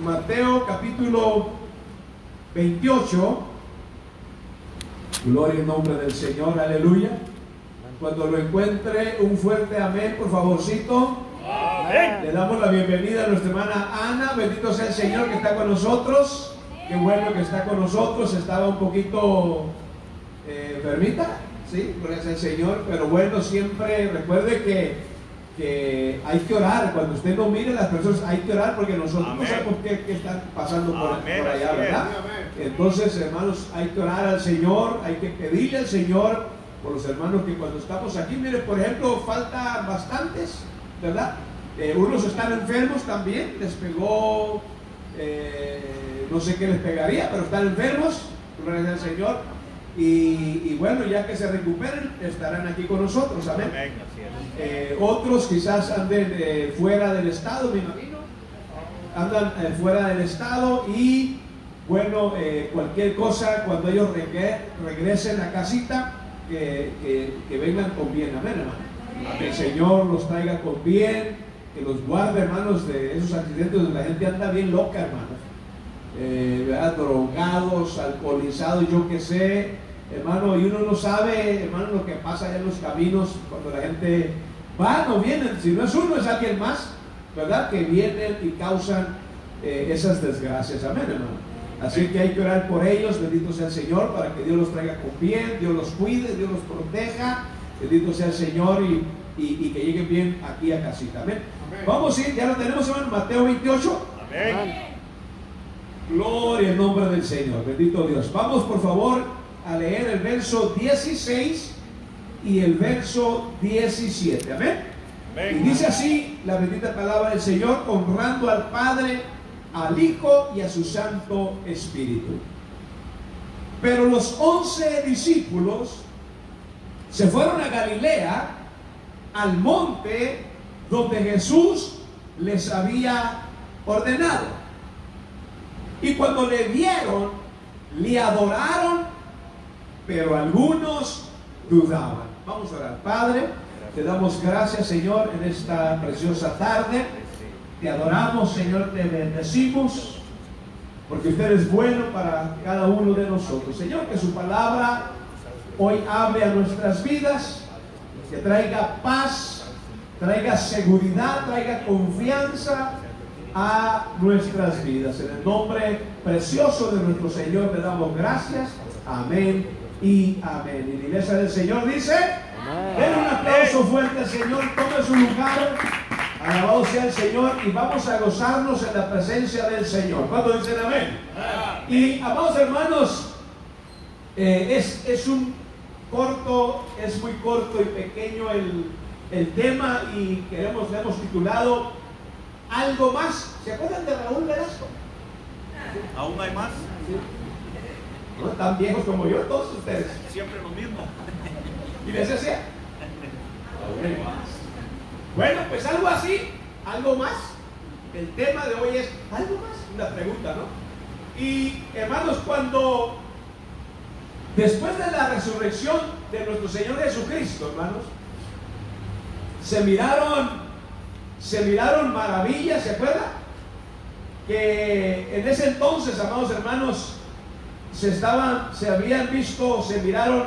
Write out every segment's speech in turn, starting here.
Mateo capítulo 28. Gloria en nombre del Señor, aleluya. Cuando lo encuentre, un fuerte amén, por favorcito. Amén. Le damos la bienvenida a nuestra hermana Ana. Bendito sea el Señor que está con nosotros. Qué bueno que está con nosotros. Estaba un poquito enfermita, sí, gloria sea el Señor. Pero bueno, siempre recuerde que hay que orar. Cuando usted no mire a las personas, hay que orar, porque nosotros no sabemos qué están pasando por allá, ¿verdad? Entonces, hermanos, hay que orar al Señor, hay que pedirle al Señor por los hermanos que cuando estamos aquí, mire, por ejemplo, falta bastantes, ¿verdad? Unos están enfermos también, les pegó, no sé qué les pegaría, pero están enfermos, gloria al Señor. Y bueno, ya que se recuperen, estarán aquí con nosotros, amén. Otros quizás anden fuera del estado, me imagino, andan fuera del estado y bueno, cualquier cosa, cuando ellos regresen a casita, que vengan con bien, amén, hermano. Que el Señor los traiga con bien, que los guarde, hermanos, de esos accidentes donde la gente anda bien loca, hermanos, ¿verdad? Drogados, alcoholizados, yo qué sé, hermano, y uno no sabe, hermano, lo que pasa allá en los caminos cuando la gente va, no vienen, si no es uno, es alguien más, ¿verdad? Que vienen y causan esas desgracias, amén, hermano. Así que hay que orar por ellos, bendito sea el Señor, para que Dios los traiga con bien, Dios los cuide, Dios los proteja, bendito sea el Señor, y que lleguen bien aquí a casita, amén. Amén. Vamos a ir, ya lo tenemos, hermano, Mateo 28. Amén. Gloria al nombre del Señor, bendito Dios. Vamos, por favor, a leer el verso 16 y el verso 17, amén. Amén. Y dice así la bendita palabra del Señor, honrando al Padre, al Hijo y a su Santo Espíritu. Pero los 11 discípulos se fueron a Galilea, al monte donde Jesús les había ordenado. Y cuando le vieron, le adoraron, pero algunos dudaban. Vamos a orar. Padre, te damos gracias, Señor, en esta preciosa tarde. Te adoramos, Señor, te bendecimos, porque usted es bueno para cada uno de nosotros. Señor, que su palabra hoy hable a nuestras vidas, que traiga paz, traiga seguridad, traiga confianza a nuestras vidas. En el nombre precioso de nuestro Señor te damos gracias. Amén y amén. Y la iglesia del Señor dice, den un aplauso fuerte al Señor, tome su lugar. Alabado sea el Señor, y vamos a gozarnos en la presencia del Señor. ¿Cuántos dicen amén? Y amados hermanos, es muy corto y pequeño el tema, y le hemos titulado Algo Más. ¿Se acuerdan de Raúl Velasco? ¿Aún hay más? Sí. No tan viejos como yo, todos ustedes. Siempre lo mismo. Y les decía, aún hay más. Bueno, pues algo así, algo más. El tema de hoy es algo más, una pregunta, ¿no? Y hermanos, cuando después de la resurrección de nuestro Señor Jesucristo, hermanos, se miraron maravillas, ¿se acuerdan? Que en ese entonces, amados hermanos, se habían visto, se miraron,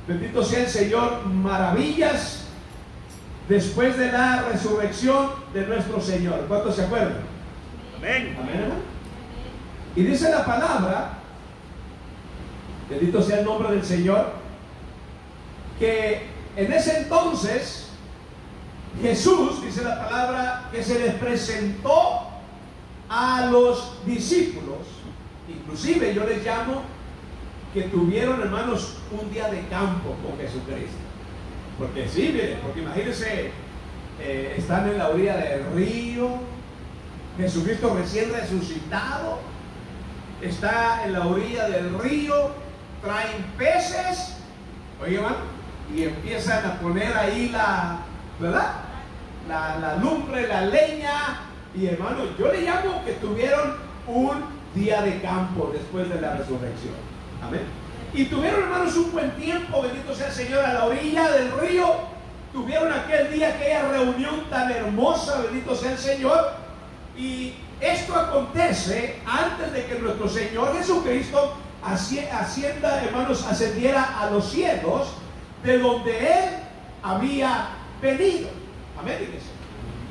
bendito sea el Señor, maravillas después de la resurrección de nuestro Señor. ¿Cuántos se acuerdan? Amén. Amén. Y dice la palabra, bendito sea el nombre del Señor, que en ese entonces Jesús, dice la palabra, que se les presentó a los discípulos. Inclusive yo les llamo que tuvieron, hermanos, un día de campo con Jesucristo. Porque sí, miren, porque imagínense, están en la orilla del río, Jesucristo recién resucitado, está en la orilla del río, traen peces, oigan, y empiezan a poner ahí ¿verdad? La lumbre, la leña, y hermano, yo le llamo que tuvieron un día de campo después de la resurrección. Amén. Y tuvieron, hermanos, un buen tiempo, bendito sea el Señor, a la orilla del río. Tuvieron aquel día, aquella reunión tan hermosa, bendito sea el Señor. Y esto acontece antes de que nuestro Señor Jesucristo ascienda, hermanos, ascendiera a los cielos, de donde Él había venido. Amén, iglesia.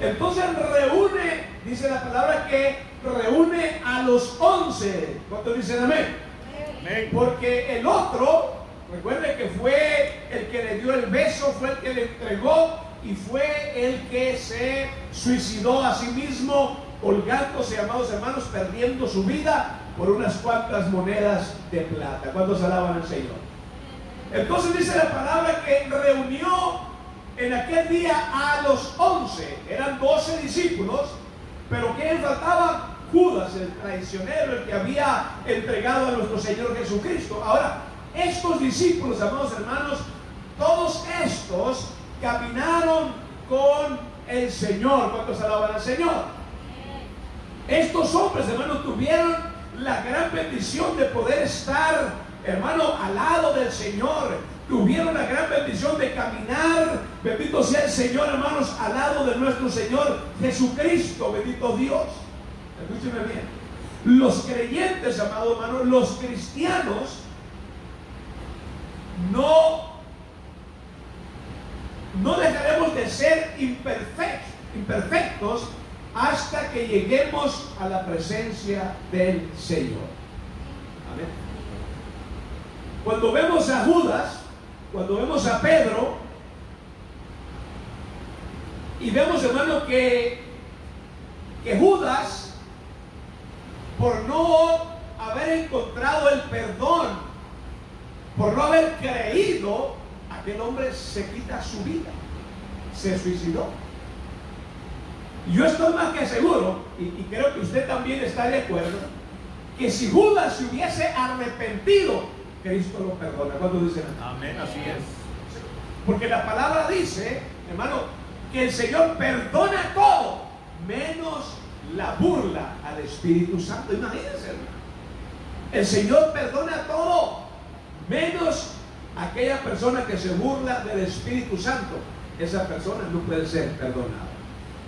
Entonces reúne, dice la palabra que reúne a los 11. ¿Cuántos dicen amén? Amén. Porque el otro, recuerde que fue el que le dio el beso, fue el que le entregó y fue el que se suicidó a sí mismo, colgándose, amados hermanos, perdiendo su vida por unas cuantas monedas de plata. ¿Cuántos alaban al Señor? Entonces dice la palabra que reunió en aquel día a los 11. Eran 12 discípulos, pero ¿quién faltaba? Judas, el traicionero, el que había entregado a nuestro Señor Jesucristo. Ahora, estos discípulos, amados hermanos, todos estos caminaron con el Señor. ¿Cuántos alaban al Señor? Estos hombres, hermanos, tuvieron la gran bendición de poder estar, hermano, al lado del Señor. Tuvieron la gran bendición de caminar, bendito sea el Señor, hermanos, al lado de nuestro Señor Jesucristo. Bendito Dios. Escúcheme bien. Los creyentes, amados hermanos, los cristianos, no dejaremos de ser imperfectos hasta que lleguemos a la presencia del Señor. Amén. Cuando vemos a Judas, cuando vemos a Pedro, y vemos, hermano, que Judas, por no haber encontrado el perdón, por no haber creído, aquel hombre se quita su vida, se suicidó. Yo estoy más que seguro, y creo que usted también está de acuerdo, que si Judas se hubiese arrepentido, Cristo lo perdona. ¿Cuándo dicen? Amén, así es. Porque la palabra dice, hermano, que el Señor perdona todo, menos la burla al Espíritu Santo. Imagínense, hermano. El Señor perdona todo, menos aquella persona que se burla del Espíritu Santo. Esa persona no puede ser perdonada.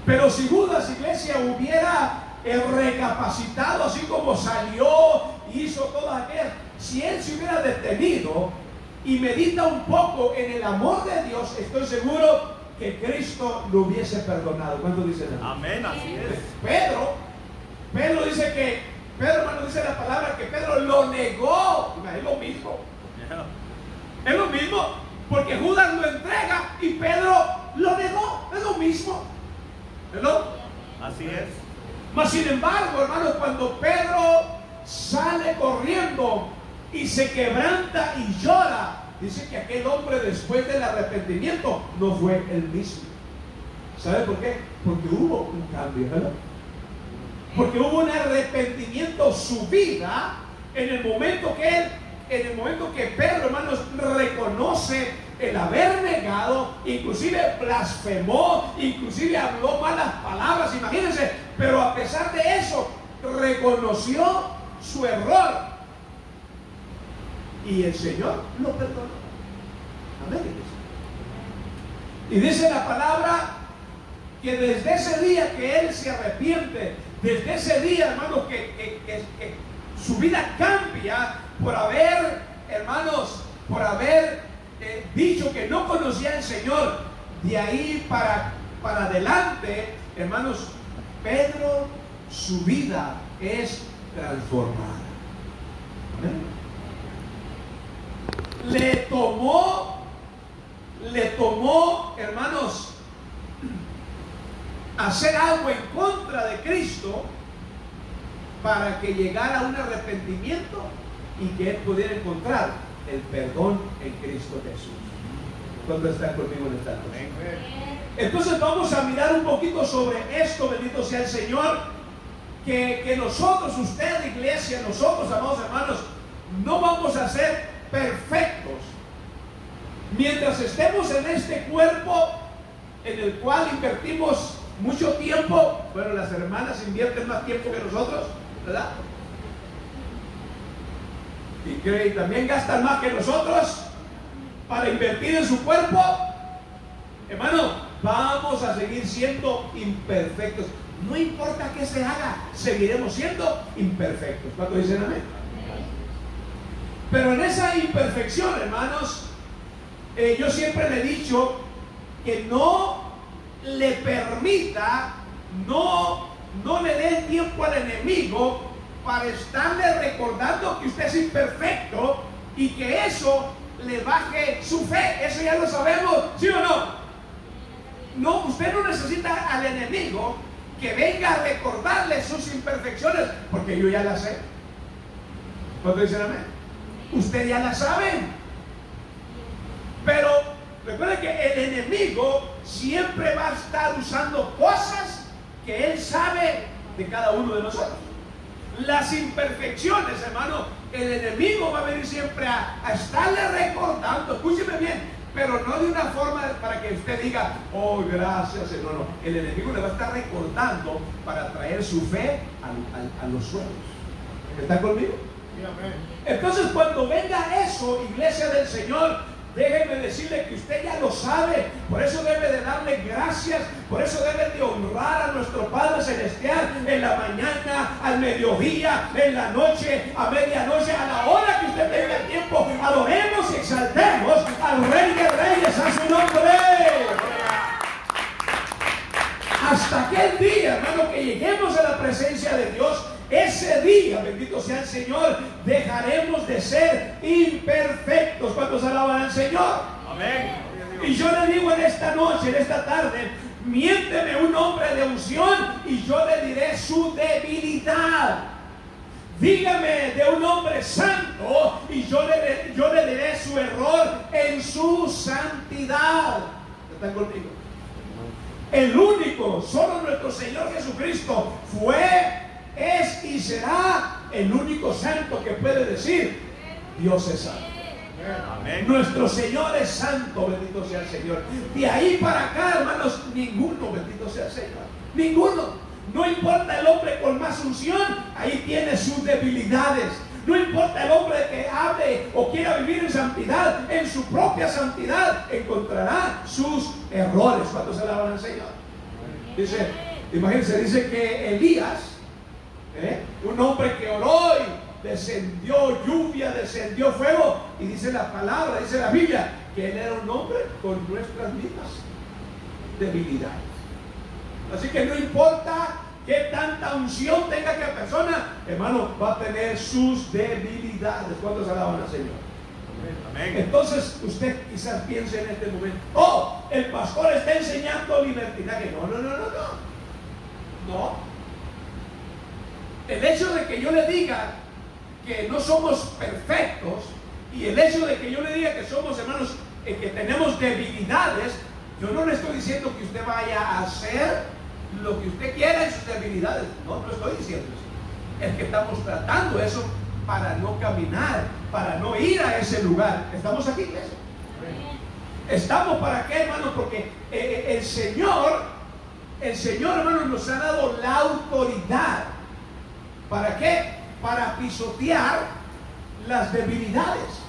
Pero si Judas, iglesia, hubiera recapacitado, así como salió, hizo todas aquellas, si él se hubiera detenido y medita un poco en el amor de Dios, estoy seguro que Cristo lo hubiese perdonado. ¿Cuánto dicen? Amén, así es. Pedro dice que, hermano, dice la palabra que Pedro lo negó. Es lo mismo. Es lo mismo, porque Judas lo entrega y Pedro lo negó. Es lo mismo. ¿Verdad? Así es. Mas sin embargo, hermanos, cuando Pedro sale corriendo y se quebranta y llora, dice que aquel hombre, después del arrepentimiento, no fue el mismo. ¿Sabe por qué? Porque hubo un cambio, ¿verdad? Porque hubo un arrepentimiento, su vida, en el momento que Pedro, hermanos, reconoce el haber negado, inclusive blasfemó, inclusive habló malas palabras, imagínense, pero a pesar de eso, reconoció su error y el Señor lo perdonó. Amén. Y dice la palabra que desde ese día que él se arrepiente, desde ese día, hermanos, que su vida cambia por haber, hermanos, por haber dicho que no conocía al Señor. De ahí para adelante, hermanos, Pedro, su vida es transformada. ¿Amén? Le tomó, hermanos, hacer algo en contra de Cristo para que llegara a un arrepentimiento y que él pudiera encontrar el perdón en Cristo Jesús. ¿Cuántos están conmigo en esta noche? Entonces vamos a mirar un poquito sobre esto, bendito sea el Señor, que nosotros, usted, iglesia, nosotros, amados hermanos, no vamos a ser perfectos. Mientras estemos en este cuerpo en el cual invertimos mucho tiempo, bueno, las hermanas invierten más tiempo que nosotros, ¿verdad? Y también gastan más que nosotros para invertir en su cuerpo. Hermano, vamos a seguir siendo imperfectos. no importa qué se haga, seguiremos siendo imperfectos. ¿Cuánto dicen amén? Pero en esa imperfección, hermanos, yo siempre le he dicho que no le permita, no le dé tiempo al enemigo para estarle recordando que usted es imperfecto y que eso le baje su fe. Eso ya lo sabemos, ¿sí o no? No, usted no necesita al enemigo que venga a recordarle sus imperfecciones, porque yo ya las sé. ¿Cuánto dicen amén? Usted ya la sabe. Pero recuerde que el enemigo siempre va a estar usando cosas que él sabe de cada uno de nosotros. Las imperfecciones, hermano, el enemigo va a venir siempre a estarle recordando. Escúcheme bien, pero no de una forma para que usted diga, oh, gracias, no, no. El enemigo le va a estar recordando para traer su fe a los suelos. ¿Está conmigo? Entonces, cuando venga eso, iglesia del Señor, déjeme decirle que usted ya lo sabe. Por eso debe de darle gracias. Por eso debe de honrar a nuestro Padre Celestial en la mañana, al mediodía, en la noche, a medianoche, a la hora que usted tenga el tiempo. Adoremos y exaltemos al Rey de Reyes, a su nombre. Hasta aquel día, hermano, que lleguemos a la presencia de Dios, ese día, bendito sea el Señor, dejaremos de ser imperfectos. ¿Cuántos alaban al Señor? Amén. Y yo le digo en esta noche, en esta tarde, miénteme un hombre de unción y yo le diré su debilidad. Dígame de un hombre santo y yo le diré su error en su santidad. ¿Están conmigo? El único, solo nuestro Señor Jesucristo fue, es y será el único santo que puede decir Dios es santo. Amén. Nuestro Señor es santo, bendito sea el Señor. De ahí para acá, hermanos, ninguno, bendito sea el Señor, ninguno. No importa el hombre con más unción, ahí tiene sus debilidades. No importa el hombre que hable o quiera vivir en santidad, en su propia santidad encontrará sus errores. ¿Cuántos alaban al Señor? Dice, imagínense, dice que Elías, un hombre que oró y descendió lluvia, descendió fuego, y dice la palabra, dice la Biblia, que él era un hombre con nuestras mismas debilidades. Así que no importa que tanta unción tenga que persona, hermano, va a tener sus debilidades. ¿Cuántos alaban al Señor? Amén. Entonces usted quizás piense en este momento, oh, el pastor está enseñando libertinaje. No. El hecho de que yo le diga que no somos perfectos y el hecho de que yo le diga que somos, hermanos, que tenemos debilidades, yo no le estoy diciendo que usted vaya a hacer lo que usted quiera en sus debilidades. No estoy diciendo eso. Es que estamos tratando eso para no caminar, para no ir a ese lugar. ¿Estamos aquí, iglesia? ¿Estamos para qué, hermano? Porque el Señor, hermano, nos ha dado la autoridad. ¿Para qué? Para pisotear las debilidades.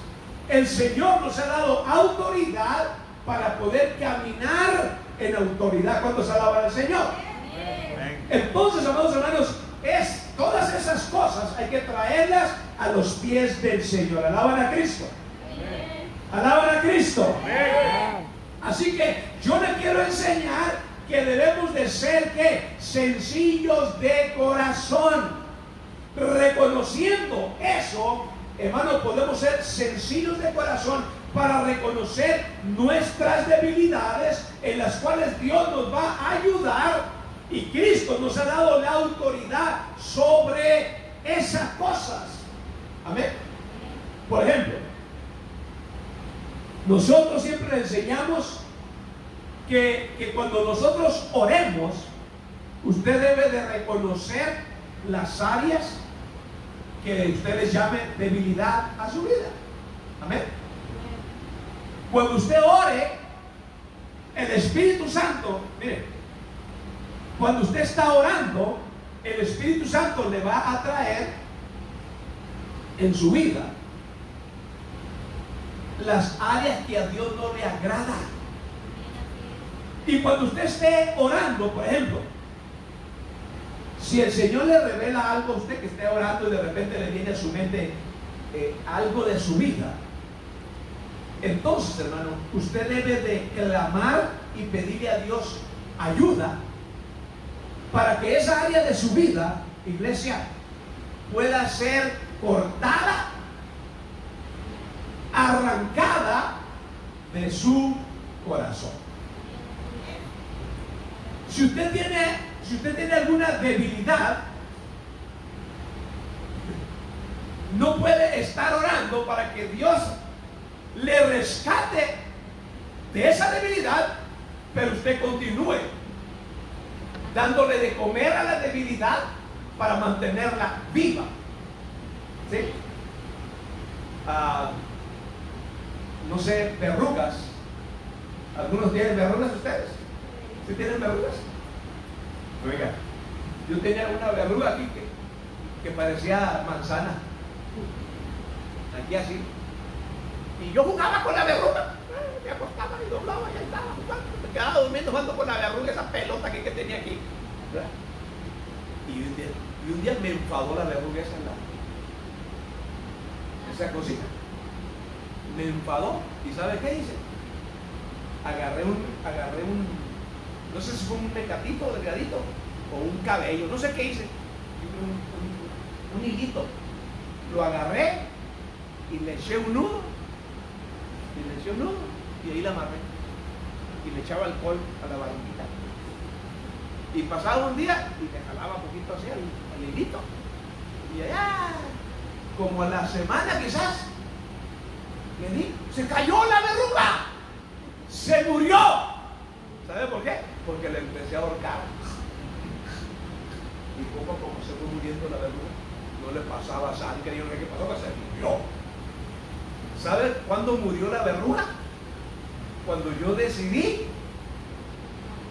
El Señor nos ha dado autoridad para poder caminar en autoridad. ¿Cuándo se alaba al Señor? Entonces, amados hermanos, todas esas cosas hay que traerlas a los pies del Señor. Alaban a Cristo. Alaban a Cristo. Así que yo le quiero enseñar que debemos de ser ¿qué? Sencillos de corazón. Reconociendo eso, hermano, podemos ser sencillos de corazón para reconocer nuestras debilidades, en las cuales Dios nos va a ayudar, y Cristo nos ha dado la autoridad sobre esas cosas. Amén. Por ejemplo, nosotros siempre le enseñamos que cuando nosotros oremos, usted debe de reconocer las áreas que usted les llame debilidad a su vida. Amén. Cuando usted ore, el Espíritu Santo, mire, cuando usted está orando, el Espíritu Santo le va a traer en su vida las áreas que a Dios no le agrada. Y cuando usted esté orando, por ejemplo, Si el Señor le revela algo a usted que esté orando y de repente le viene a su mente algo de su vida, entonces, hermano, usted debe de clamar y pedirle a Dios ayuda para que esa área de su vida, iglesia, pueda ser cortada, arrancada de su corazón. Si usted tiene alguna debilidad, no puede estar orando para que Dios le rescate de esa debilidad, pero usted continúe dándole de comer a la debilidad para mantenerla viva. ¿Sí? No sé, verrugas. ¿Algunos tienen verrugas ustedes? ¿Sí tienen verrugas? Oiga, yo tenía una verruga aquí que parecía manzana. Aquí así. Y yo jugaba con la verruga. Me acostaba y doblaba y ahí estaba jugando. Me quedaba durmiendo jugando con la verruga, esa pelota que tenía aquí. Y un día me enfadó la verruga esa cosita. Me enfadó. ¿Y sabe qué hice? Agarré un, no sé si fue un mecatito delgadito o un cabello, no sé qué hice. Un hilito. Lo agarré y le eché un nudo. Y ahí la amarré. Y le echaba alcohol a la barriguita. Y pasaba un día y me jalaba un poquito así al hilito. Y allá, como a la semana quizás, se cayó la verruga. Se murió. ¿Sabe por qué? Porque le empecé a ahorcar. Y poco a poco se fue muriendo la verruga. No le pasaba sangre, yo no sé qué pasó, que se murió. ¿Sabe cuándo murió la verruga? Cuando yo decidí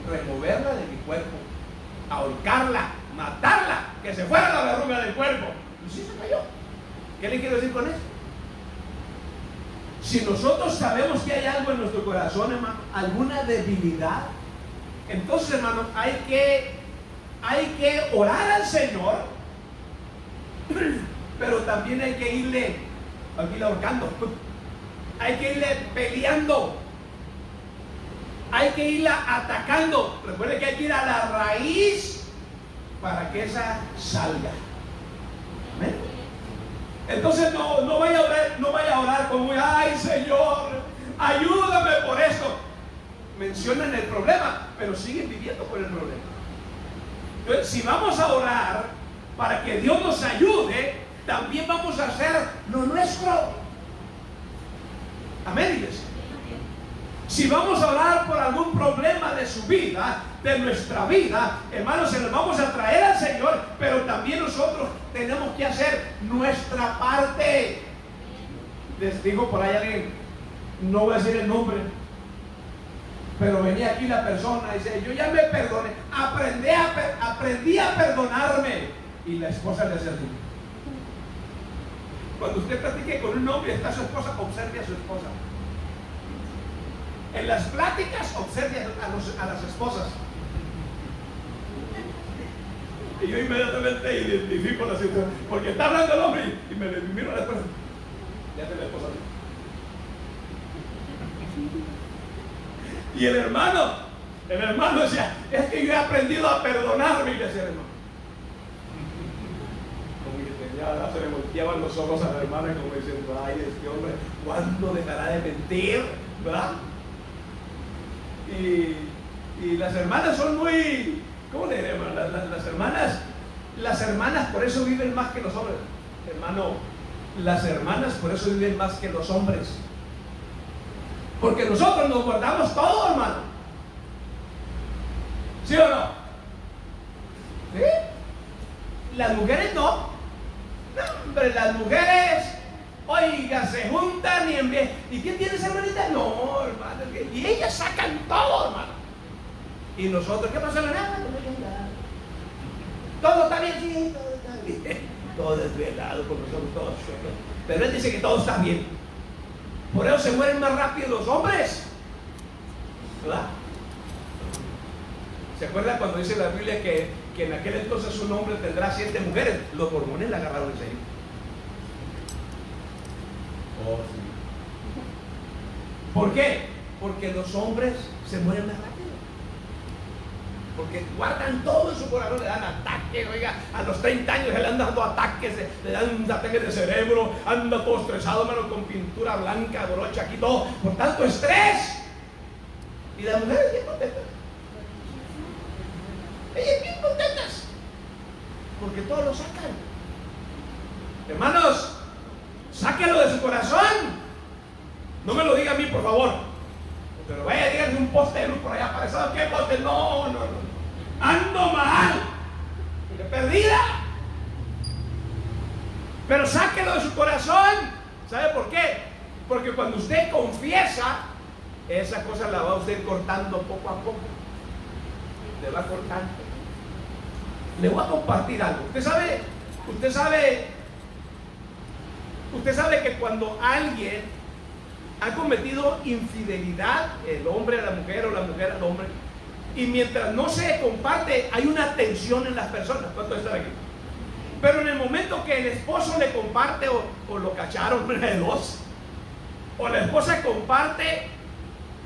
removerla de mi cuerpo, ahorcarla, matarla, que se fuera la verruga del cuerpo. Y sí se cayó. ¿Qué le quiero decir con eso? Si nosotros sabemos que hay algo en nuestro corazón, hermano, alguna debilidad, entonces, hermano, hay que orar al Señor, pero también hay que irle ahorcando, hay que irle peleando, hay que irla atacando. Recuerde que hay que ir a la raíz para que esa salga. ¿Amén? Entonces no vaya a orar como, ay Señor, ayúdame por esto. Mencionan el problema, pero siguen viviendo por el problema. Entonces, si vamos a orar para que Dios nos ayude, también vamos a hacer lo nuestro. Amén, iglesia. Si vamos a orar por algún problema de su vida, de nuestra vida, hermanos, se los vamos a traer al Señor, pero también nosotros tenemos que hacer nuestra parte. Les digo por ahí alguien, no voy a decir el nombre, pero venía aquí la persona y dice, yo ya me perdoné, aprendí a perdonarme. Y la esposa le hace así. Cuando usted platique con un hombre y está su esposa, observe a su esposa. En las pláticas, observe a las esposas. Y yo inmediatamente identifico la situación, porque está hablando el hombre y me miro a la esposa. Ya te la esposa. Y el hermano decía, es que yo he aprendido a perdonarme. Y le decía el hermano, como que se le volteaban los ojos a la hermana como diciendo, ay, este hombre, ¿cuándo dejará de mentir? ¿Verdad? Y las hermanas son muy, ¿cómo le diremos? Las hermanas por eso viven más que los hombres. Hermano, las hermanas por eso viven más que los hombres. Porque nosotros nos guardamos todo, hermano. ¿Sí o no? ¿Sí? Las mujeres no. No, hombre, las mujeres, oiga, se juntan y envían. ¿Y quién tiene esa hermanita? No, hermano. Y ellas sacan todo, hermano. Y nosotros, ¿qué pasa? Nada. Todo está bien, sí, todo está bien. Todo desvelado, porque nosotros todos sueños. Pero él dice que todo está bien. Por eso se mueren más rápido los hombres. ¿Verdad? ¿Se acuerdan cuando dice la Biblia que que en aquel entonces un hombre tendrá 7 mujeres. Los mormones la agarraron en serio. Oh, sí. ¿Por qué? Porque los hombres se mueren más rápido. Porque guardan todo en su corazón, le dan ataques, oiga, a los 30 años le han dado ataques, le dan un ataque de cerebro, anda todo estresado, hermano, con pintura blanca, brocha aquí, todo, por tanto estrés. Y las mujeres bien contentas. Ellas bien contentas. Porque todo lo sacan. Hermanos, sáquenlo de su corazón. No me lo diga a mí, por favor. Pero vaya, díganme un poste de luz por allá. ¿Para eso qué poste? No. Ando mal. Porque perdida. Pero sáquenlo de su corazón. ¿Sabe por qué? Porque cuando usted confiesa, esa cosa la va usted cortando poco a poco. Le va cortando. Le voy a compartir algo. Usted sabe que cuando alguien ha cometido infidelidad, el hombre a la mujer o la mujer al hombre, y mientras no se comparte, hay una tensión en las personas. ¿Cuántos están aquí? Pero en el momento que el esposo le comparte, o lo cacharon, una de dos, o la esposa comparte,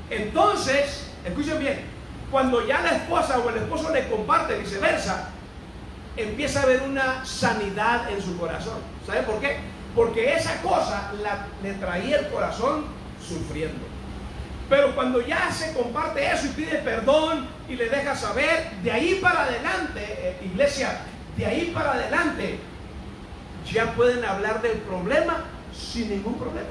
entonces, escuchen bien, cuando ya la esposa o el esposo le comparte, viceversa, empieza a haber una sanidad en su corazón. ¿Sabe por qué? Porque esa cosa le traía el corazón sufriendo. Pero cuando ya se comparte eso y pide perdón y le deja saber, de ahí para adelante, iglesia, de ahí para adelante, ya pueden hablar del problema sin ningún problema.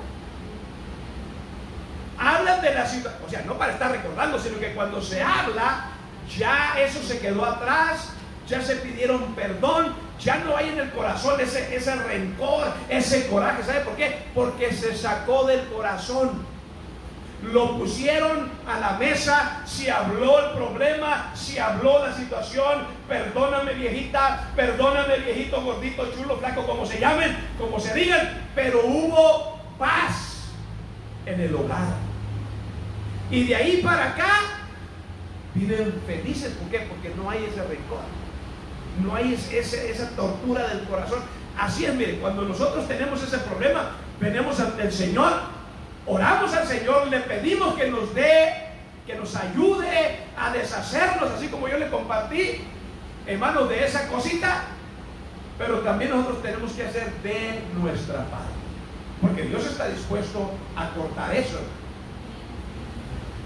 Hablan de la situación, o sea, no para estar recordando, sino que cuando se habla, ya eso se quedó atrás, ya se pidieron perdón, ya no hay en el corazón ese rencor, ese coraje. ¿Sabe por qué? Porque se sacó del corazón. Lo pusieron a la mesa, si habló el problema, si habló la situación, perdóname viejita, perdóname viejito, gordito, chulo, flaco, como se llamen, como se digan, pero hubo paz en el hogar. Y de ahí para acá viven felices. ¿Por qué? Porque no hay ese rencor, no hay esa tortura del corazón. Así es, mire, cuando nosotros tenemos ese problema, venimos ante el Señor, oramos al Señor, le pedimos que nos dé, que nos ayude a deshacernos, así como yo le compartí, hermanos, de esa cosita. Pero también nosotros tenemos que hacer de nuestra parte, porque Dios está dispuesto a cortar eso.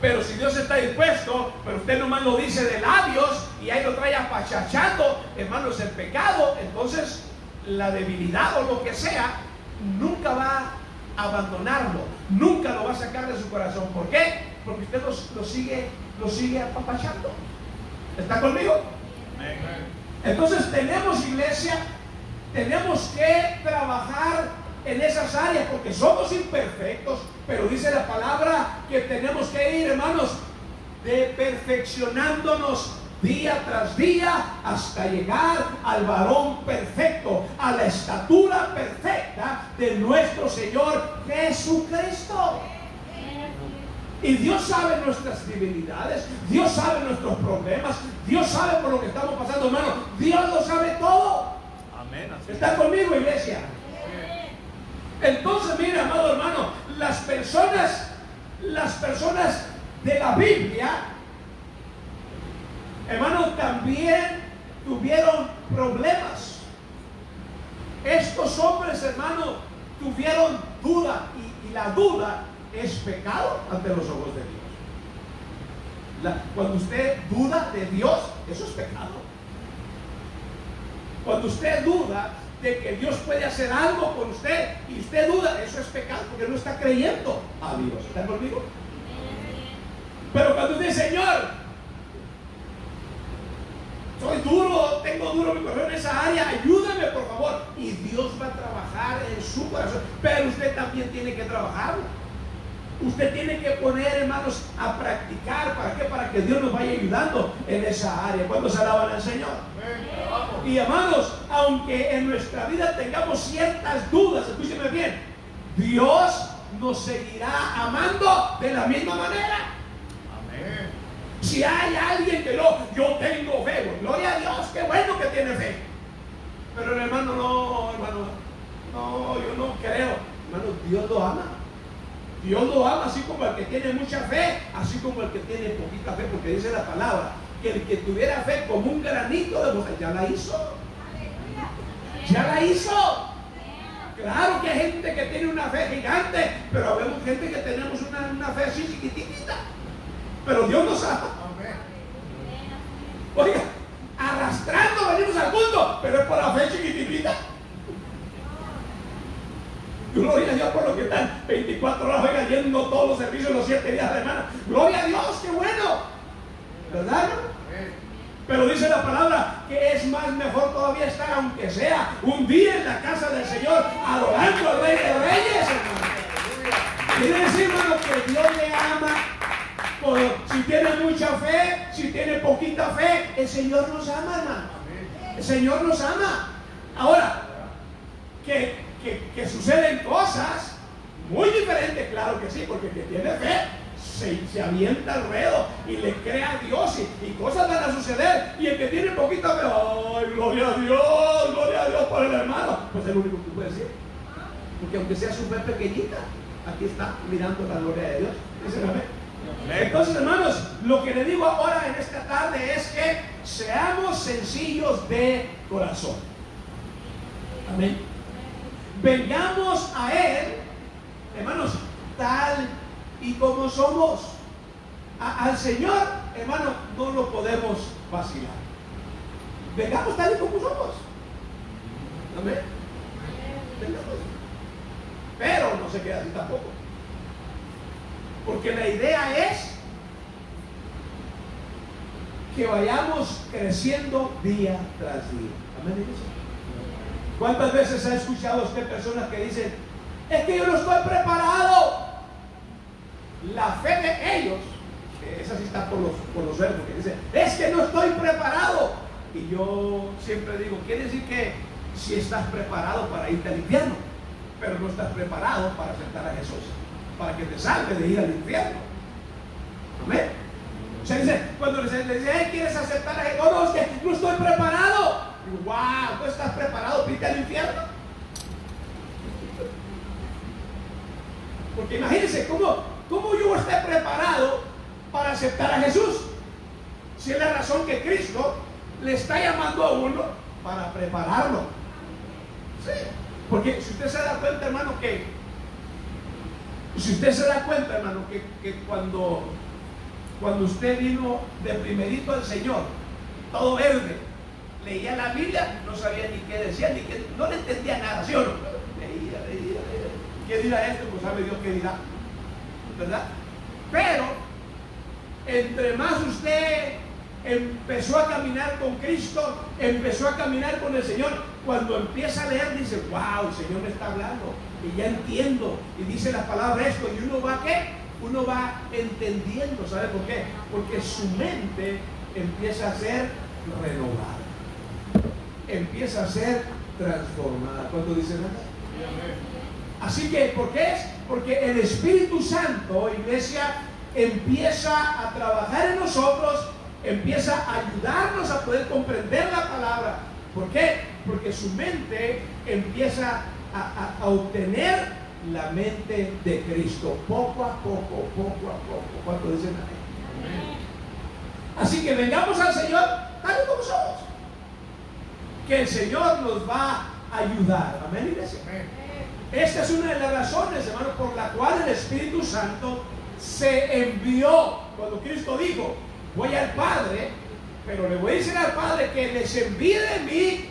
Pero si Dios está dispuesto, pero usted nomás lo dice de labios y ahí lo trae apachachando, hermanos, el pecado, entonces la debilidad o lo que sea, nunca va a abandonarlo, nunca lo va a sacar de su corazón. ¿Por qué? Porque usted lo sigue apapachando. ¿Está conmigo? Entonces tenemos, iglesia, tenemos que trabajar en esas áreas, porque somos imperfectos, pero dice la palabra que tenemos que ir, hermanos, perfeccionándonos día tras día hasta llegar al varón perfecto, a la estatura perfecta de nuestro Señor Jesucristo. Y Dios sabe nuestras debilidades, Dios sabe nuestros problemas, Dios sabe por lo que estamos pasando, hermano. Dios lo sabe todo. Amén. ¿Está conmigo, iglesia? Entonces, mire, amado hermano, las personas de la Biblia, hermano, también tuvieron problemas. Estos hombres, hermano, tuvieron duda, y la duda es pecado ante los ojos de Dios. Cuando usted duda de Dios, eso es pecado. Cuando usted duda de que Dios puede hacer algo con usted y usted duda, eso es pecado, porque no está creyendo a Dios. ¿Están conmigo? Pero cuando usted dice, Señor, soy duro, tengo duro mi corazón en esa área, ayúdame por favor, y Dios va a trabajar en su corazón. Pero usted también tiene que trabajarlo. Usted tiene que poner, hermanos, a practicar. ¿Para qué? Para que Dios nos vaya ayudando en esa área. ¿Cuándo se alaban al Señor? Y hermanos, aunque en nuestra vida tengamos ciertas dudas, escúcheme bien, Dios nos seguirá amando de la misma manera. Amén. Si hay alguien que no, yo tengo fe, pues, gloria a Dios, qué bueno que tiene fe. Pero el hermano, no, hermano, no, yo no creo. Hermano, Dios lo ama. Dios lo ama así como el que tiene mucha fe, así como el que tiene poquita fe, porque dice la palabra que el que tuviera fe como un granito de mostaza, ya la hizo. Ya la hizo. Claro que hay gente que tiene una fe gigante, pero vemos gente que tenemos una fe así chiquitita. Pero Dios nos ama. Oiga, arrastrando venimos al culto, pero es por la fe chiquitita. Gloria a Dios por los que están 24 horas oiga, yendo todos los servicios los 7 días de la semana. Gloria a Dios, qué bueno. ¿Verdad? Pero dice la palabra que es más mejor todavía estar, aunque sea un día en la casa del Señor, adorando al Rey de Reyes, hermano. Quiere decir, hermano, que Dios le ama. Si tiene mucha fe, si tiene poquita fe, el Señor nos ama, hermano. El Señor nos ama. Ahora, que suceden cosas muy diferentes, claro que sí, porque el que tiene fe se avienta al ruedo y le cree a Dios y cosas van a suceder. Y el que tiene poquita fe, ¡ay, gloria a Dios por el hermano! Pues es el único que puede decir. Porque aunque sea su fe pequeñita, aquí está mirando la gloria de Dios. Dicen amén. Entonces, hermanos, lo que le digo ahora en esta tarde es que seamos sencillos de corazón. Amén. Vengamos a Él, hermanos, tal y como somos. Al Señor, hermano, no lo podemos vacilar. Vengamos tal y como somos. Amén. Vengamos. Pero no se queda así tampoco. Porque la idea es que vayamos creciendo día tras día. Amén, iglesia. ¿Cuántas veces ha escuchado usted personas que dicen, es que yo no estoy preparado? La fe de ellos, esa sí está por los verbos, que dicen, es que no estoy preparado. Y yo siempre digo, quiere decir que si estás preparado para irte al infierno, pero no estás preparado para aceptar a Jesús, para que te salve de ir al infierno. Amén. O sea, dice, cuando le dice, ¿quieres aceptar a Jesús? No, es que no estoy preparado. Digo, wow, ¿tú estás preparado para irte al infierno? Porque imagínense, ¿cómo yo esté preparado para aceptar a Jesús? Si es la razón que Cristo le está llamando a uno para prepararlo. Sí, porque si usted se da cuenta, hermano, que cuando usted vino de primerito al Señor, todo verde, leía la Biblia, no sabía ni qué decía, no le entendía nada, ¿sí o no? Leía. ¿Qué dirá esto? Pues sabe Dios qué dirá, ¿verdad? Pero, entre más usted empezó a caminar con Cristo, empezó a caminar con el Señor, cuando empieza a leer, dice, wow, el Señor me está hablando, y ya entiendo, y dice la palabra esto, y uno va, ¿qué? Uno va entendiendo, ¿sabe por qué? Porque su mente empieza a ser renovada, empieza a ser transformada. ¿Cuánto dicen nada? Así que, ¿por qué es? Porque el Espíritu Santo, iglesia, empieza a trabajar en nosotros, empieza a ayudarnos a poder comprender la palabra. ¿Por qué? Porque su mente empieza a obtener la mente de Cristo, poco a poco. ¿Cuánto dicen amén? Así que vengamos al Señor tal y como somos, que el Señor nos va a ayudar. Amén, iglesia. Esta es una de las razones, hermano, por la cual el Espíritu Santo se envió. Cuando Cristo dijo, voy al Padre, pero le voy a decir al Padre que les envíe de mí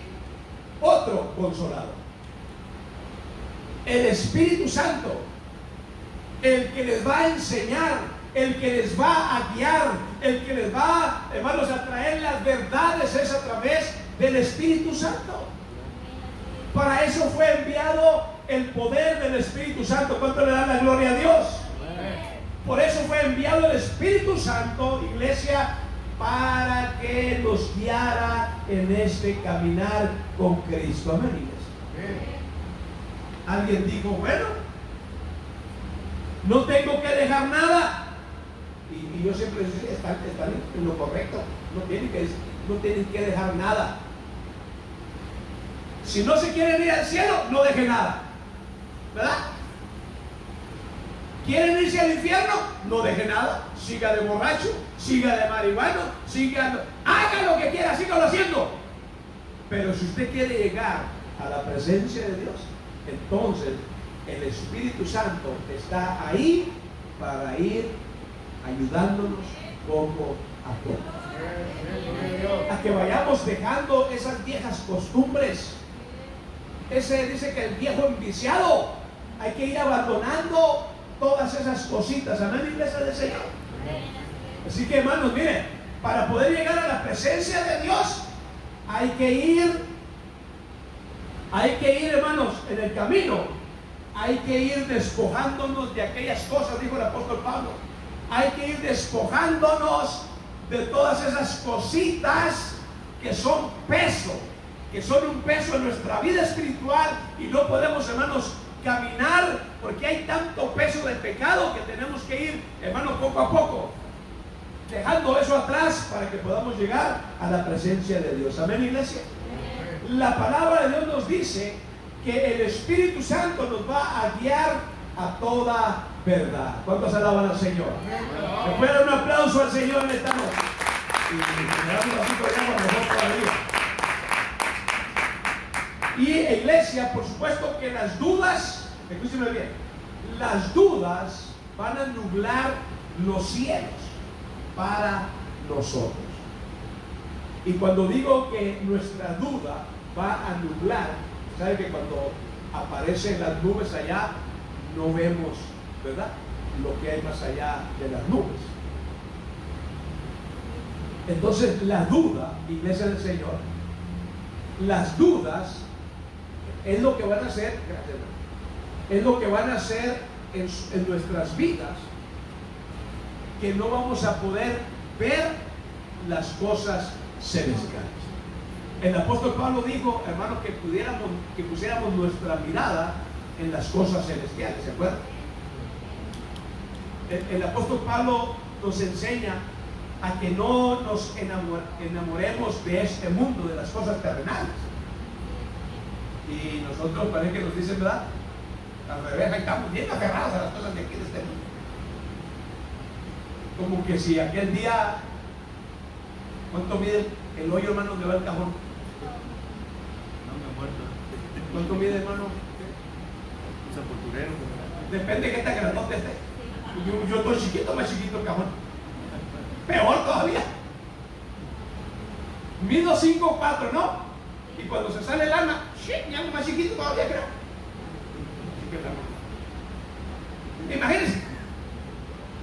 otro consolador, el Espíritu Santo, el que les va a enseñar, el que les va a guiar, el que les va, hermanos, a traer las verdades, es a través del Espíritu Santo. Para eso fue enviado el poder del Espíritu Santo. ¿Cuánto le dan la gloria a Dios? Por eso fue enviado el Espíritu Santo, iglesia, para que nos guiara en este caminar con Cristo. Amén, iglesia. Alguien dijo, bueno, no tengo que dejar nada. Y y yo siempre les digo, están en lo correcto, no tienen que dejar nada. Si no se quieren ir al cielo, no dejen nada, ¿verdad? ¿Quieren irse al infierno? No deje nada. Siga de borracho, siga de marihuano, haga lo que quiera, sígalo haciendo. Pero si usted quiere llegar a la presencia de Dios, entonces el Espíritu Santo está ahí para ir ayudándonos poco a poco, a que vayamos dejando esas viejas costumbres. Dice que el viejo enviciado, hay que ir abandonando todas esas cositas. Amén, iglesia del Señor. Así que, hermanos, miren, para poder llegar a la presencia de Dios hay que ir, hermanos, en el camino hay que ir despojándonos de aquellas cosas, dijo el apóstol Pablo. Hay que ir despojándonos de todas esas cositas que son peso, que son un peso en nuestra vida espiritual, y no podemos, hermanos, caminar porque hay tanto peso del pecado que tenemos que ir, hermanos, poco a poco, dejando eso atrás para que podamos llegar a la presencia de Dios. Amén, iglesia. La palabra de Dios nos dice que el Espíritu Santo nos va a guiar a toda verdad. ¿Cuántos alaban al Señor? ¿Me puede dar un aplauso al Señor en esta noche? Y me damos un ratito de agua, mejor todavía. Y iglesia, por supuesto que las dudas, escúcheme bien, las dudas van a nublar los cielos para nosotros. Y cuando digo que nuestra duda va a nublar, ¿sabe que cuando aparecen las nubes allá, no vemos, ¿verdad?, lo que hay más allá de las nubes? Entonces la duda, iglesia del Señor, las dudas es lo que van a hacer, gracias, es lo que van a hacer en nuestras vidas, que no vamos a poder ver las cosas celestiales. El apóstol Pablo dijo, hermanos, que pusiéramos nuestra mirada en las cosas celestiales, ¿se acuerdan? El apóstol Pablo nos enseña a que no nos enamoremos de este mundo, de las cosas terrenales. Y nosotros parece que nos dicen, ¿verdad?, al revés, ahí estamos bien aferrados a las cosas de aquí de este mundo. Como que si aquel día, ¿cuánto mide el hoyo, hermano, donde va el cajón? No me muerto. ¿Cuánto mide, hermano? Un sepulturero. Depende de qué tan grandote esté. Yo estoy chiquito, más chiquito el cajón. Peor todavía. Mido 5'4", ¿no? Y cuando se sale el alma, me hago más chiquito todavía, creo. Imagínense.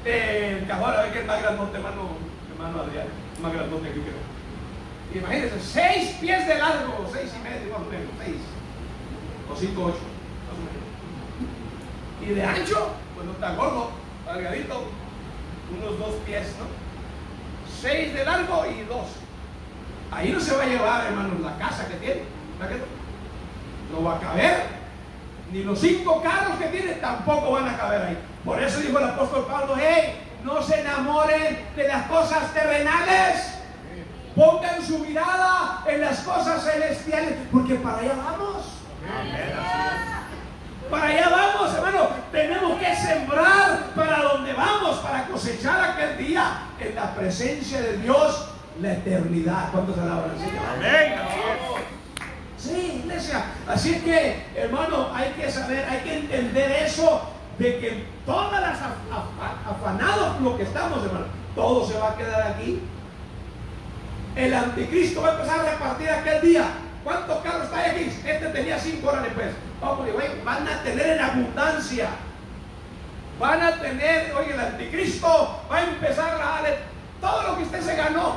El cajón, a ver que es más grandote, hermano Adrián. Más grandote que creo. Imagínense, 6 pies de largo, 6 y medio, más o menos, 6. O 5, 8. Y de ancho, pues no está gordo, delgadito, unos 2 pies, ¿no? 6 de largo y 2. Ahí no se va a llevar, hermanos, la casa que tiene, ¿verdad que no? No va a caber. Ni los 5 carros que tiene tampoco van a caber ahí. Por eso dijo el apóstol Pablo, hey, no se enamoren de las cosas terrenales. Pongan su mirada en las cosas celestiales, porque para allá vamos. Para allá vamos, hermano. Tenemos que sembrar para donde vamos, para cosechar aquel día en la presencia de Dios, la eternidad. ¿Cuántos alaban al Señor? Amén. Sí, iglesia. Así es que, hermano, hay que saber, hay que entender eso, de que todas las afanados lo que estamos, hermano, todo se va a quedar aquí. El anticristo va a empezar a repartir aquel día. ¿Cuántos carros hay aquí? Este tenía 5 horas después. Vamos, van a tener en abundancia. Van a tener, oye, el anticristo va a empezar a darle todo lo que usted se ganó.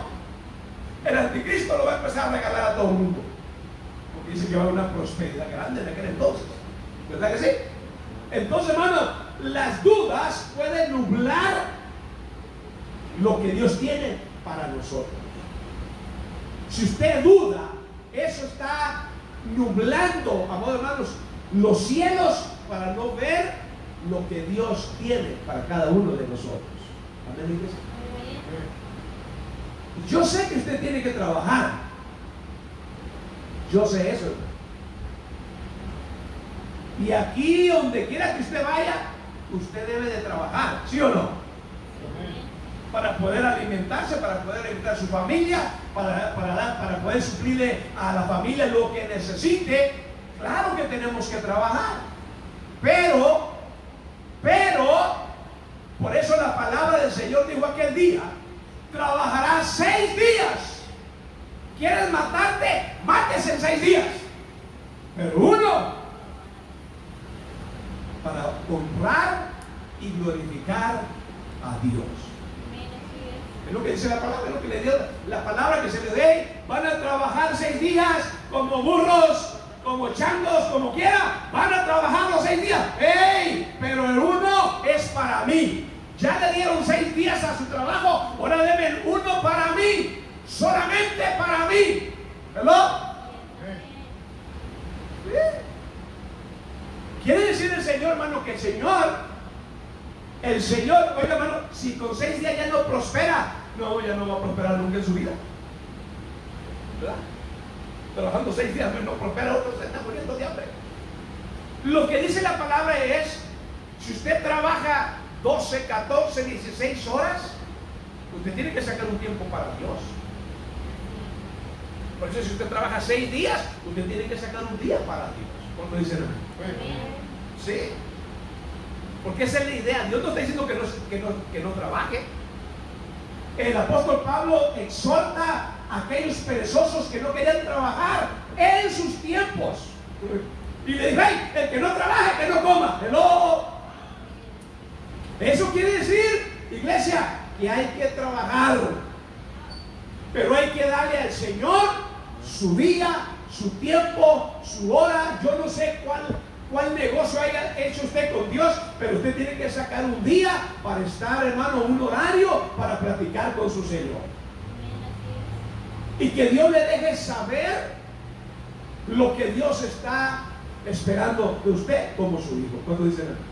El anticristo lo va a empezar a regalar a todo el mundo. Porque dice que va a haber una prosperidad grande en aquel entonces. ¿Verdad que sí? Entonces, hermano, las dudas pueden nublar lo que Dios tiene para nosotros. Si usted duda, eso está nublando, amados hermanos, los cielos para no ver lo que Dios tiene para cada uno de nosotros. Amén, iglesia. Yo sé que usted tiene que trabajar. Yo sé eso. Y aquí, donde quiera que usted vaya, usted debe de trabajar, ¿sí o no? Para poder alimentarse, para poder alimentar a su familia, para poder suplirle a la familia lo que necesite. Claro que tenemos que trabajar. Pero, por eso la palabra del Señor dijo aquel día: trabajarás 6 días. ¿Quieres matarte? Mátese en 6 días. Pero uno, para honrar y glorificar a Dios. Es lo que dice la palabra, es lo que le dio la palabra que se le dé. Van a trabajar 6 días como burros, como changos, como quiera. Van a trabajar los 6 días. ¡Ey! Pero el uno es para mí. Ya le dieron 6 días a su trabajo. Ahora denme el uno para mí. Solamente para mí. ¿Verdad? ¿Sí? Quiere decir el Señor, hermano, que el Señor, oiga, hermano, si con 6 días ya no prospera, ya no va a prosperar nunca en su vida. ¿Verdad? Trabajando 6 días no prospera, otro se está muriendo de hambre. Lo que dice la palabra es: si usted trabaja 12, 14, 16 horas, usted tiene que sacar un tiempo para Dios. Por eso, si usted trabaja 6 días, usted tiene que sacar un día para Dios. ¿Cuándo dicen amén? Sí. Porque esa es la idea. Dios no está diciendo que no trabaje. El apóstol Pablo exhorta a aquellos perezosos que no querían trabajar en sus tiempos. Y le dice: hey, el que no trabaje, que no coma. ¡Hello! Eso quiere decir, iglesia, que hay que trabajar. Pero hay que darle al Señor su día, su tiempo, su hora. Yo no sé cuál negocio haya hecho usted con Dios, pero usted tiene que sacar un día para estar, hermano, un horario para platicar con su Señor. Y que Dios le deje saber lo que Dios está esperando de usted como su hijo. ¿Cuánto dicen amén?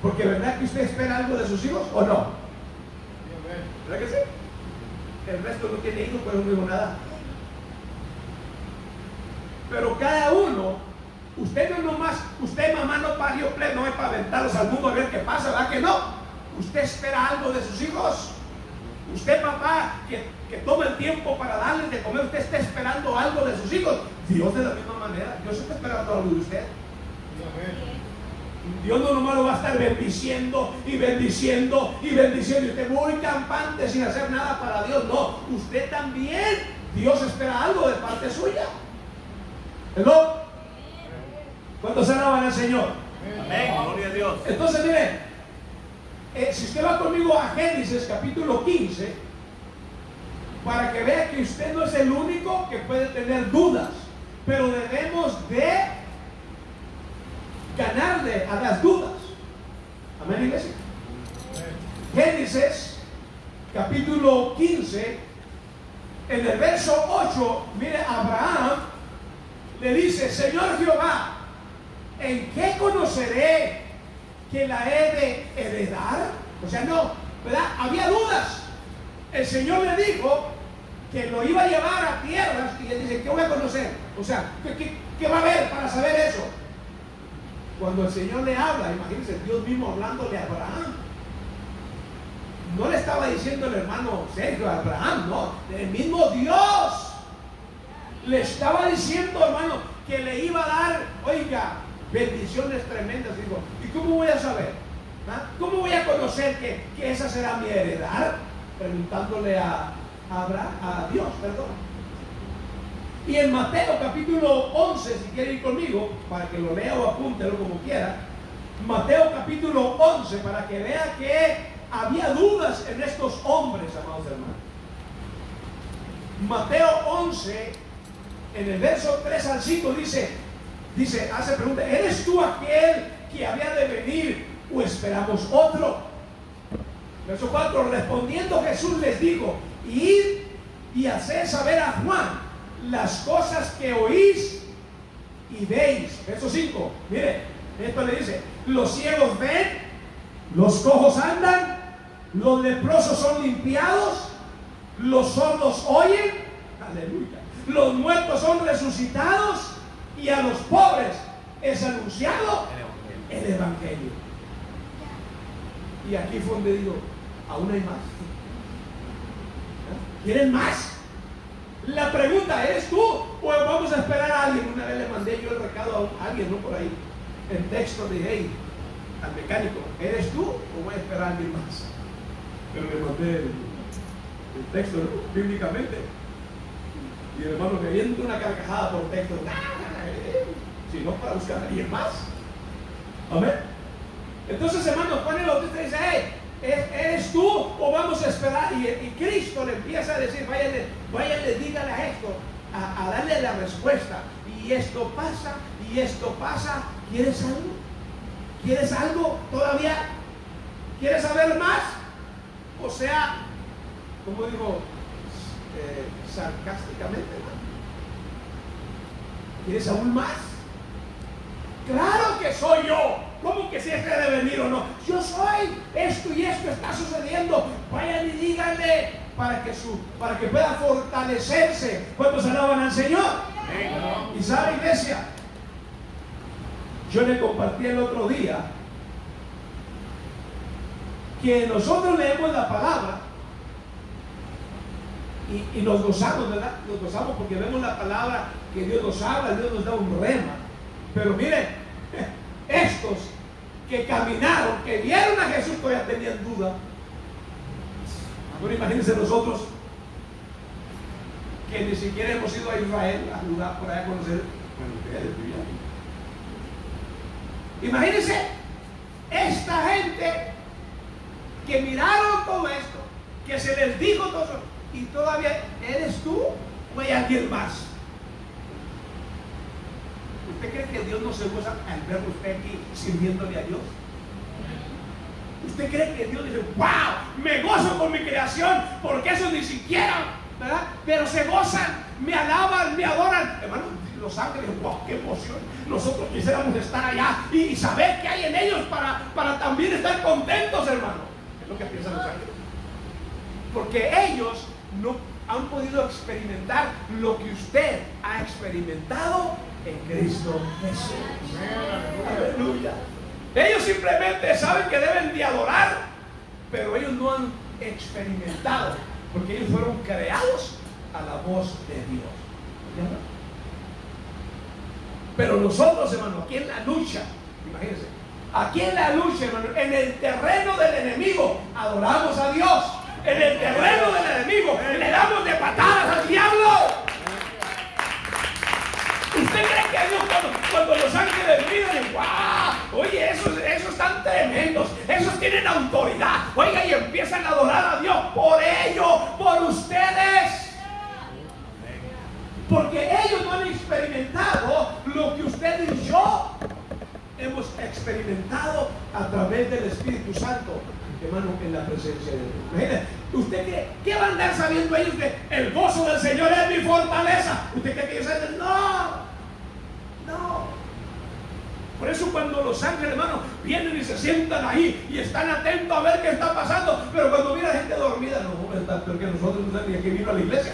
Porque ¿verdad que usted espera algo de sus hijos o no? ¿Verdad que sí? El resto no tiene hijos, pero no digo nada. Pero cada uno, usted no nomás, usted mamá no parió pleno, no es para aventarlos al mundo a ver qué pasa, ¿verdad que no? Usted espera algo de sus hijos. Usted, papá, que toma el tiempo para darles de comer, usted está esperando algo de sus hijos. Dios de la misma manera, Dios está esperando algo de usted. Dios no nomás lo va a estar bendiciendo y bendiciendo y bendiciendo, y usted muy campante sin hacer nada para Dios. No, usted también, Dios espera algo de parte suya. ¿Hello? ¿Cuántos alaban al Señor? Amén, gloria a Dios. Entonces, mire, si usted va conmigo a Génesis capítulo 15, para que vea que usted no es el único que puede tener dudas, pero debemos de ganarle a las dudas. Amén, iglesia. Génesis capítulo 15, en el verso 8, mire, Abraham le dice: Señor Jehová, ¿en qué conoceré que la he de heredar? O sea, no, ¿verdad? Había dudas. El Señor le dijo que lo iba a llevar a tierras, y le dice: ¿qué voy a conocer? O sea, ¿qué va a haber para saber eso? Cuando el Señor le habla, imagínense, Dios mismo hablándole a Abraham. No le estaba diciendo el hermano Sergio a Abraham, no, el mismo Dios le estaba diciendo, hermano, que le iba a dar, oiga, bendiciones tremendas. Digo, ¿y cómo voy a saber? ¿Ah? ¿Cómo voy a conocer que esa será mi heredad? Preguntándole a Dios, perdón. Y en Mateo capítulo 11, si quiere ir conmigo, para que lo lea o apúntelo como quiera. Mateo capítulo 11, para que vea que había dudas en estos hombres, amados hermanos. Mateo 11, en el verso 3 al 5 dice, hace pregunta: ¿eres tú aquel que había de venir o esperamos otro? Verso 4, respondiendo Jesús les dijo: id y haced saber a Juan las cosas que oís y veis. Verso 5, mire, esto le dice: los ciegos ven, los cojos andan, Los leprosos son limpiados, los sordos oyen, aleluya, los muertos son resucitados y a los pobres es anunciado el Evangelio. Y aquí fue donde digo, aún hay más. ¿Quieren más? La pregunta, ¿eres tú o vamos a esperar a alguien? Una vez le mandé yo el recado a alguien, no por ahí, en texto de hey, al mecánico, ¿eres tú o voy a esperar a alguien más? Pero le mandé el texto, ¿no? Bíblicamente. Y el hermano me viendo una carcajada por texto, si no para buscar a alguien más. Amén. Entonces, hermano, pone lo que usted dice, hey, ¿eres tú o vamos a esperar? Y Cristo le empieza a decir, váyanle, dígale a esto, a darle la respuesta. Y esto pasa. ¿Quieres algo? ¿Quieres algo todavía? ¿Quieres saber más? O sea, como digo, sarcásticamente, ¿no? ¿Quieres aún más? Claro que soy yo. ¿Cómo que si es que debe venir o no? Yo soy. Esto y esto está sucediendo. Vayan y díganle para que pueda fortalecerse. ¿Cuántos alaban al Señor? Sí. Y sabe, iglesia, yo le compartí el otro día que nosotros leemos la palabra y nos gozamos, ¿verdad? Nos gozamos porque vemos la palabra que Dios nos habla, Dios nos da un rema. Pero miren, estos que caminaron, que vieron a Jesús, todavía tenían duda. Ahora imagínense nosotros que ni siquiera hemos ido a Israel, a lugar por allá a conocer. Bueno, ustedes vivían aquí. Imagínense esta gente que miraron todo esto, que se les dijo todo eso, y todavía, ¿eres tú o hay alguien más? ¿Usted cree que Dios no se goza al verlo usted aquí sirviéndole a Dios? ¿Usted cree que Dios dice, wow, me gozo con mi creación, porque eso ni siquiera, ¿verdad? Pero se gozan, me alaban, me adoran. Hermano, los ángeles, wow, qué emoción. Nosotros quisiéramos estar allá y saber qué hay en ellos para también estar contentos, hermano. Es lo que piensan los ángeles. Porque ellos no han podido experimentar lo que usted ha experimentado en Cristo Jesús. Aleluya. Ellos simplemente saben que deben de adorar, pero ellos no han experimentado, porque ellos fueron creados a la voz de Dios. ¿Entiendes? Pero nosotros, hermano, aquí en la lucha, imagínense, aquí en la lucha, hermano, en el terreno del enemigo, adoramos a Dios. En el terreno del enemigo, le damos de patadas al diablo. ¿Usted cree que Dios cuando los ángeles miran, wow, oye, esos están tremendos, esos tienen autoridad, oiga, y empiezan a adorar a Dios por ellos, por ustedes? Porque ellos no han experimentado lo que usted y yo hemos experimentado a través del Espíritu Santo, hermano, en la presencia de Dios. Imagínate, ¿usted cree que van a andar sabiendo ellos que el gozo del Señor es mi fortaleza? ¿Usted cree que ellos saben? No. Por eso cuando los ángeles, hermano, vienen y se sientan ahí y están atentos a ver qué está pasando, pero cuando viene gente dormida, no, está peor que nosotros, no saben ni a qué vino a la iglesia.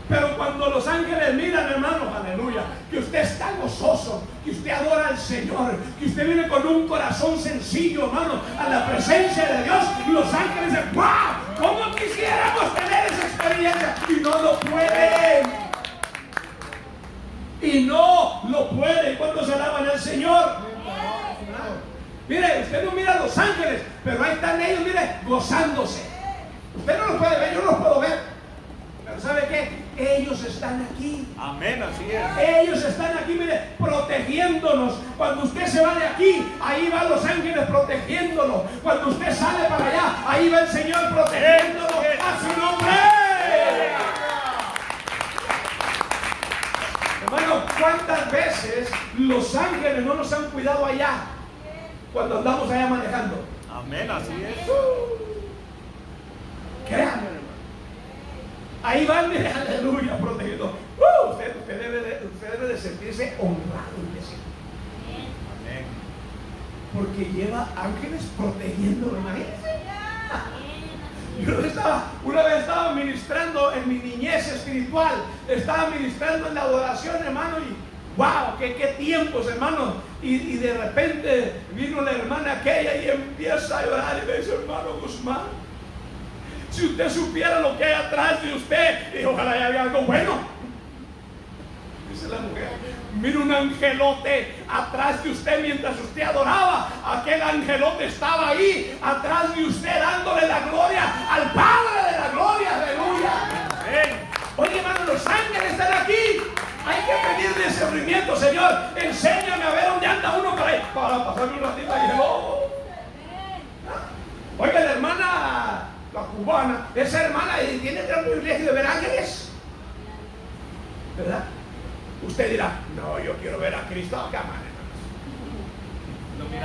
Pero cuando los ángeles miran, hermanos, aleluya, que usted está gozoso, que usted adora al Señor, que usted viene con un corazón sencillo, hermano, a la presencia de Dios, los ángeles dicen, ¡wow! ¿Cómo quisiéramos tener esa experiencia? Y no lo pueden. Y no lo pueden. ¿Cuántos alaban al Señor? Mire, usted no mira a los ángeles, pero ahí están ellos, mire, gozándose. Usted no los puede ver, yo no los puedo ver. Pero ¿sabe qué? Ellos están aquí. Amén, así es. Ellos están aquí, mire, protegiéndonos. Cuando usted se va de aquí, ahí van los ángeles protegiéndonos. Cuando usted sale para allá, ahí va el Señor protegiéndonos a su nombre. Hermano, ¿cuántas veces los ángeles no nos han cuidado allá? Cuando andamos allá manejando. Amén, así es. Créanme, hermano. Ahí van, mire, aleluya, protegido. Usted debe de sentirse honrado, iglesia. Amén. porque lleva ángeles protegiéndolo, imagínense. Una vez estaba ministrando en mi niñez espiritual, estaba ministrando en la adoración, hermano, y wow, qué tiempos, hermano. Y de repente vino la hermana aquella y empieza a llorar y me dice: hermano Guzmán, si usted supiera lo que hay atrás de usted, y ojalá haya algo bueno. Dice la mujer: mira un angelote atrás de usted mientras usted adoraba. Aquel angelote estaba ahí atrás de usted dándole la gloria al Padre de la gloria. Aleluya. Oye, hermano, los ángeles están aquí. Hay que pedir discernimiento. Señor, enséñame a ver dónde anda uno por ahí para pasarme un ratito y oiga, la hermana, la cubana, esa hermana tiene el gran privilegio de ver ángeles, ¿verdad? Usted dirá: no, yo quiero ver a Cristo acá, hermano.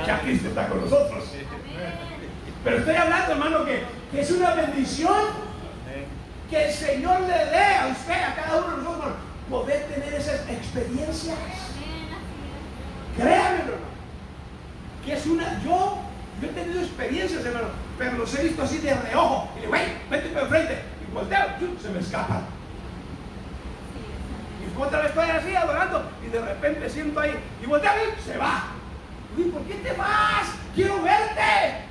Ya Cristo está con nosotros. Pero estoy hablando, hermano, que es una bendición que el Señor le dé a usted, a cada uno de nosotros, poder tener esas experiencias. Créanme, hermano, que es una... Yo he tenido experiencias, hermano, pero los he visto así de reojo. Y digo: vete para enfrente. Y volteo, se me escapa. Y otra vez estoy así adorando y de repente siento ahí y volteo y se va. Y digo: ¿por qué te vas? Quiero verte.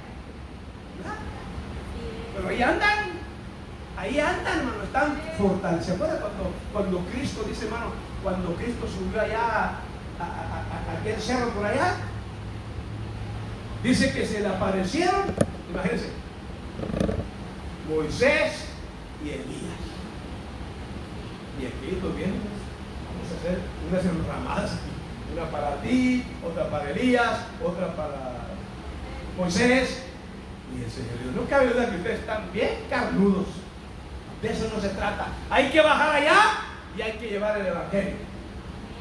¿Verdad? Pero ahí andan, hermano, están fortalecidos. ¿Se acuerdan cuando Cristo, dice, hermano, cuando Cristo subió allá a aquel cerro por allá? Dice que se le aparecieron, imagínense, Moisés y Elías. Y aquí pues vienen, vamos a hacer unas enramadas, una para ti, otra para Elías, otra para Moisés. Y el Señor dijo: no cabe duda que ustedes están bien carnudos. De eso no se trata. Hay que bajar allá y hay que llevar el evangelio.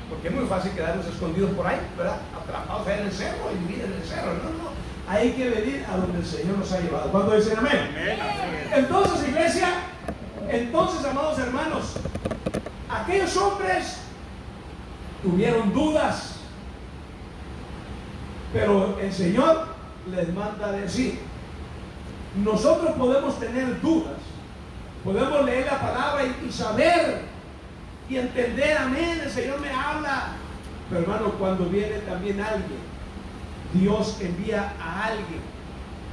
Porque es muy fácil quedarnos escondidos por ahí, ¿verdad? Atrapados ahí en el cerro y vivir en el cerro. No. Hay que venir a donde el Señor nos ha llevado. ¿Cuándo dicen amén? Entonces, iglesia, amados hermanos, aquellos hombres tuvieron dudas, pero el Señor les manda a decir: nosotros podemos tener dudas, podemos leer la palabra y saber y entender, amén, el Señor me habla. Pero hermano, cuando viene también alguien, Dios envía a alguien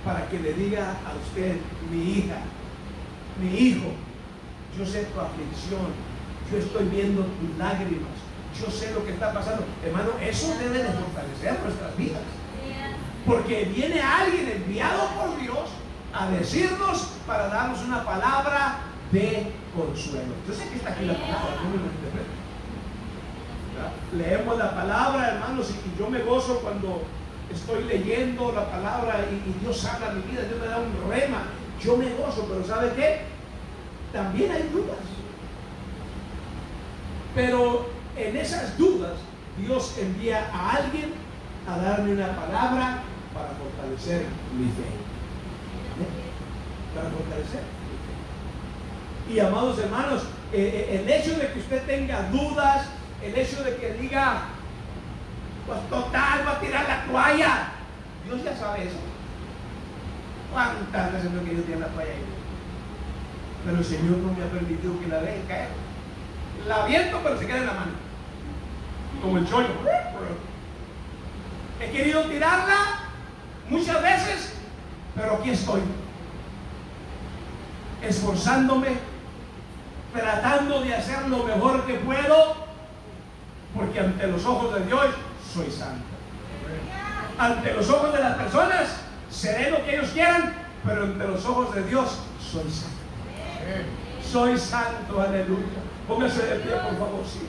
para que le diga a usted: mi hija, mi hijo, yo sé tu aflicción, yo estoy viendo tus lágrimas, yo sé lo que está pasando. Hermano, eso debe de fortalecer nuestras vidas, porque viene alguien enviado por Dios a decirnos, para darnos una palabra de consuelo. Yo sé que está aquí la palabra, no me lo interpreto. Leemos la palabra, hermanos, y yo me gozo cuando estoy leyendo la palabra y Dios habla a mi vida, Dios me da un rema, yo me gozo. Pero ¿sabe qué? También hay dudas. Pero en esas dudas Dios envía a alguien a darme una palabra para fortalecer mi fe. Para fortalecer mi fe. Y amados hermanos, el hecho de que usted tenga dudas, el hecho de que diga: pues total, va a tirar la toalla, Dios ya sabe eso. ¿Cuántas veces no he querido tirar la toalla ahí? Pero el Señor no me ha permitido que la deje caer. La aviento, pero se queda en la mano, como el chollo. He querido tirarla muchas veces, pero aquí estoy, esforzándome, tratando de hacer lo mejor que puedo, porque ante los ojos de Dios soy santo. Ante los ojos de las personas seré lo que ellos quieran, pero ante los ojos de Dios soy santo. Soy santo, aleluya. Póngase de pie, por favor, sí.